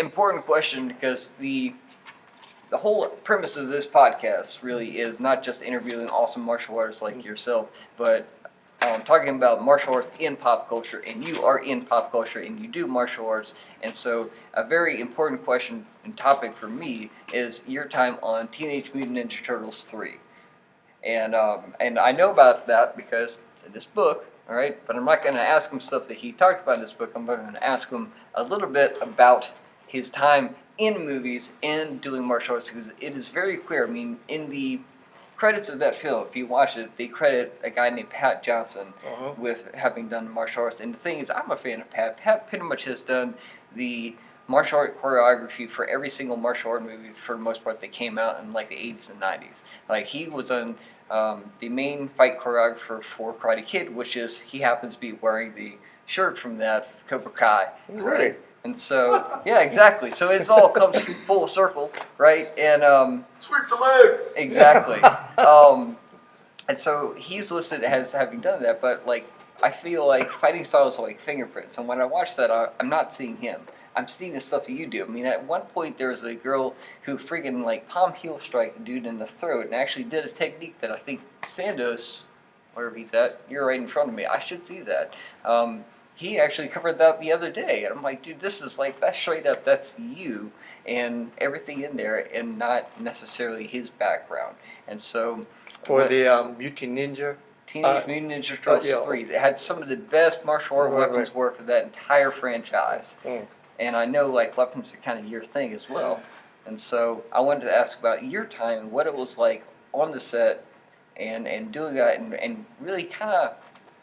important question because the whole premise of this podcast really is not just interviewing awesome martial artists like yourself, but talking about martial arts in pop culture, and you are in pop culture and you do martial arts, and so a very important question and topic for me is your time on Teenage Mutant Ninja Turtles 3. And I know about that because it's in this book, all right? But I'm not going to ask him stuff that he talked about in this book. I'm going to ask him a little bit about his time in movies and doing martial arts because it is very clear. I mean, in the credits of that film, if you watch it, they credit a guy named Pat Johnson with having done martial arts. And the thing is, I'm a fan of Pat. Pat pretty much has done the martial art choreography for every single martial art movie for the most part that came out in like the 80s and 90s. Like he was on the main fight choreographer for Karate Kid, which is he happens to be wearing the shirt from that Cobra Kai. Right. And so, yeah, exactly. So it's all comes full circle, right? And sweep the leg. Exactly. And so he's listed as having done that, but like I feel like fighting styles are like fingerprints, and when I watch that, I'm not seeing him. I'm seeing the stuff that you do. I mean, at one point there was a girl who freaking like palm heel strike a dude in the throat, and actually did a technique that I think Sandos, wherever he's at, you're right in front of me. I should see that. He actually covered that the other day, and I'm like, dude, this is like, that's straight up, that's you, and everything in there, and not necessarily his background. And so... For the Mutant Ninja? Teenage Mutant Ninja Turtles 3, they had some of the best martial art weapons work of that entire franchise. And I know, like, weapons are kind of your thing as well. And so I wanted to ask about your time, what it was like on the set, and doing that, and really kind of...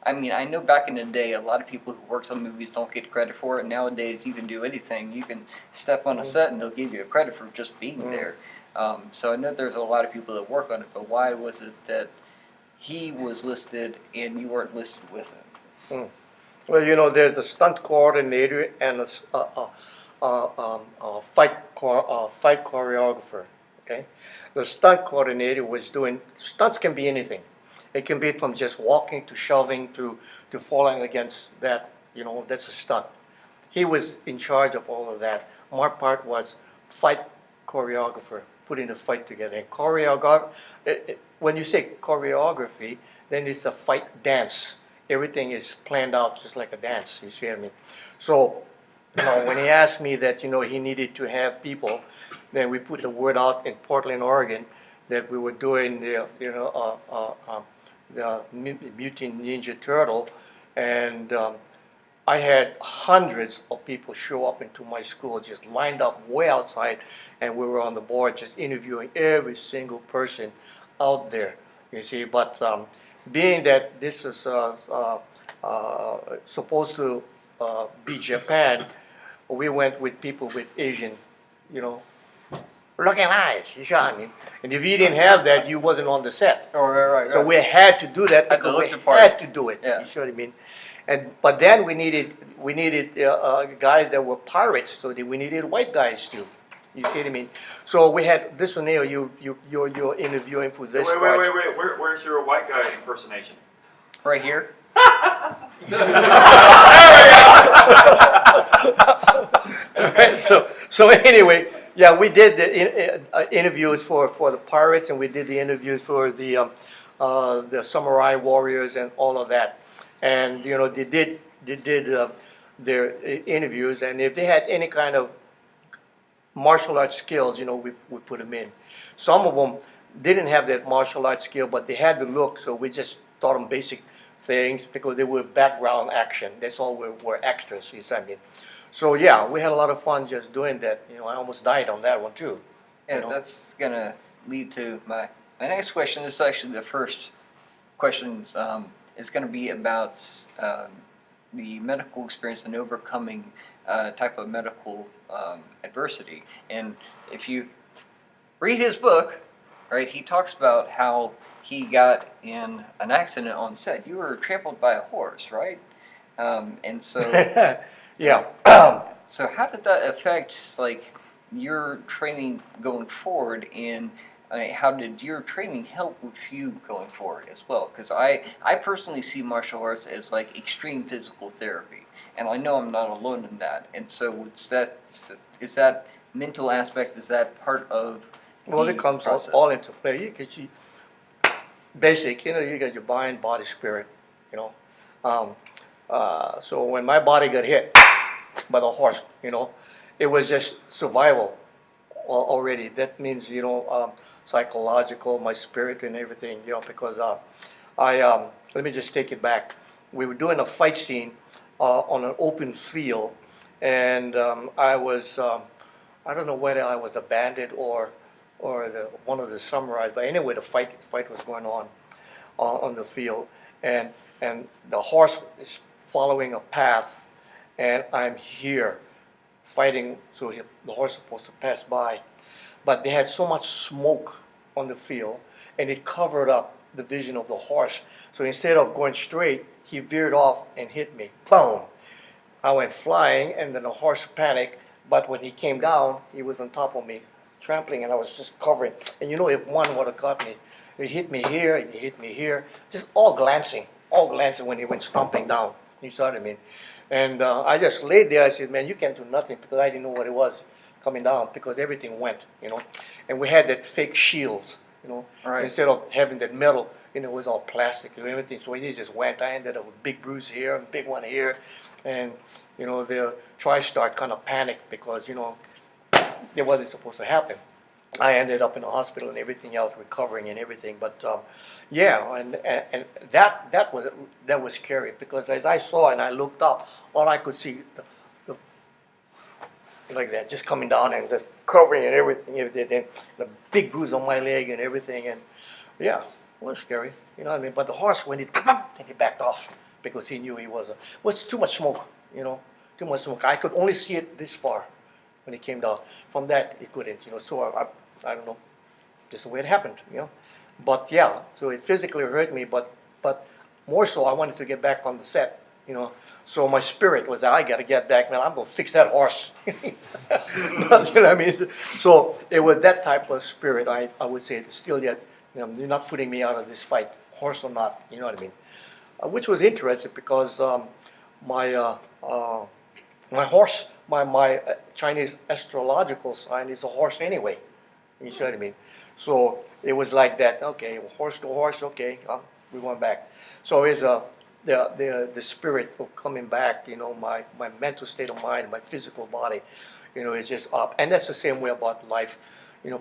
I mean, I know back in the day, a lot of people who worked on movies don't get credit for it. Nowadays, you can do anything. You can step on a set and they'll give you a credit for just being there. So I know there's a lot of people that work on it, but why was it that he was listed and you weren't listed with him? Well, you know, there's a stunt coordinator and a fight choreographer. Okay, the stunt coordinator was doing stunts. Can be anything. It can be from just walking to shoving to falling against that, you know, that's a stunt. He was in charge of all of that. My part was fight choreographer, putting the fight together. And when you say choreography, then it's a fight dance. Everything is planned out just like a dance, you see what I mean? So, you know, when he asked me that, you know, he needed to have people, then we put the word out in Portland, Oregon, that we were doing the Mutant Ninja Turtle, and I had hundreds of people show up into my school, just lined up way outside, and we were on the board just interviewing every single person out there, you see. But being that this is supposed to be Japan, we went with people with Asian, you know, looking eyes, you know what I mean? And if you didn't have that, you wasn't on the set. Oh, right. So we had to do that because we had to do it. Yeah. You see what I mean? But then we needed guys that were pirates, so we needed white guys too. You see what I mean? So we had this one here. You're interviewing for this. Wait. Where's your white guy impersonation? Right here. Right, so anyway, yeah, we did the interviews for the pirates, and we did the interviews for the samurai warriors and all of that. And you know, they did their interviews, and if they had any kind of martial arts skills, you know, we put them in. Some of them didn't have that martial arts skill, but they had the look, so we just taught them basic things because they were background action. That's all we're extras, you see what I mean? So yeah, we had a lot of fun just doing that. You know, I almost died on that one too. Yeah, you know? That's gonna lead to my next question. This is actually the first question. Is going to be about the medical experience and overcoming type of medical adversity. And if you read his book, right, he talks about how he got in an accident on set. You were trampled by a horse, right? And so, yeah. So how did that affect like your training going forward? And how did your training help with you going forward as well? Because I personally see martial arts as like extreme physical therapy. and I know I'm not alone in that. And so is that mental aspect? Is that part of Well, the it comes process? all into play. You get basic, you got your mind, body, spirit, you know. So when my body got hit by the horse, it was just survival already. That means, psychological, my spirit and everything, because let me just take it back. We were doing a fight scene on an open field, and I don't know whether I was a bandit or one of the samurais, but anyway, the fight was going on the field, and the horse is following a path, and I'm here fighting. So the horse is supposed to pass by, but they had so much smoke on the field, and it covered up the vision of the horse. So instead of going straight, he veered off and hit me. Boom! I went flying, and then the horse panicked. But when he came down, he was on top of me, trampling, and I was just covering. And if one would have got me, he hit me here, and he hit me here, just all glancing when he went stomping down. You saw what I mean? And I just laid there. I said, man, you can't do nothing, because I didn't know what it was coming down, because everything went, And we had that fake shields, Right. Instead of having that metal, it was all plastic and everything. So he just went. I ended up with a big bruise here, and a big one here. And, the TriStar kind of panicked because, it wasn't supposed to happen. I ended up in the hospital and everything else, recovering and everything. But yeah, and that was scary, because as I saw and I looked up, all I could see the like that, just coming down and just covering and everything, and the big bruise on my leg and everything, and yeah, it was scary. You know what I mean? But the horse, when and he backed off, because he knew he was too much smoke. Too much smoke. I could only see it this far when he came down. From that, he couldn't. So I don't know. Just the way it happened. But yeah, so it physically hurt me, but more so, I wanted to get back on the set. So my spirit was that I got to get back, man. I'm gonna fix that horse. But, you know what I mean? So it was that type of spirit. I would say still yet. You're not putting me out of this fight, horse or not. You know what I mean? Which was interesting, because my horse, my Chinese astrological sign is a horse anyway. You see what I mean? So it was like that. Okay, horse to horse. Okay, we went back. So it's the spirit of coming back. My mental state of mind, my physical body, is just up. And that's the same way about life.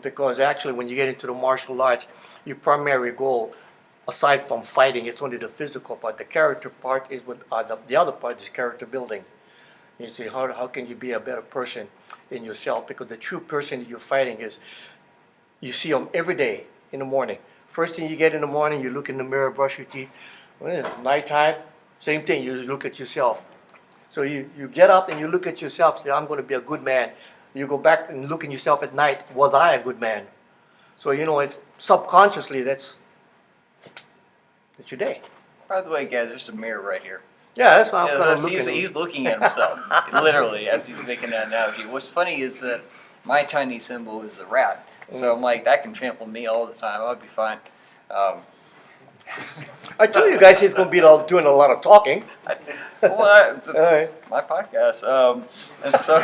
Because actually, when you get into the martial arts, your primary goal, aside from fighting, it's only the physical part. The character part is the other part is character building. You see, how can you be a better person in yourself? Because the true person that you're fighting is, you see them every day in the morning. First thing you get in the morning, you look in the mirror, brush your teeth. When it's nighttime, same thing, you look at yourself. So you get up and you look at yourself, say, I'm going to be a good man. You go back and look at yourself at night, was I a good man? So, it's subconsciously, that's your day. By the way, guys, there's a mirror right here. Yeah, that's how I'm Yeah, kind of he's, looking. he's looking at himself, literally, as he's making that analogy. What's funny is that my Chinese symbol is a rat. So I'm like, that can trample me all the time. I'll be fine. I told you guys he's going to be doing a lot of talking. All right. My podcast. And so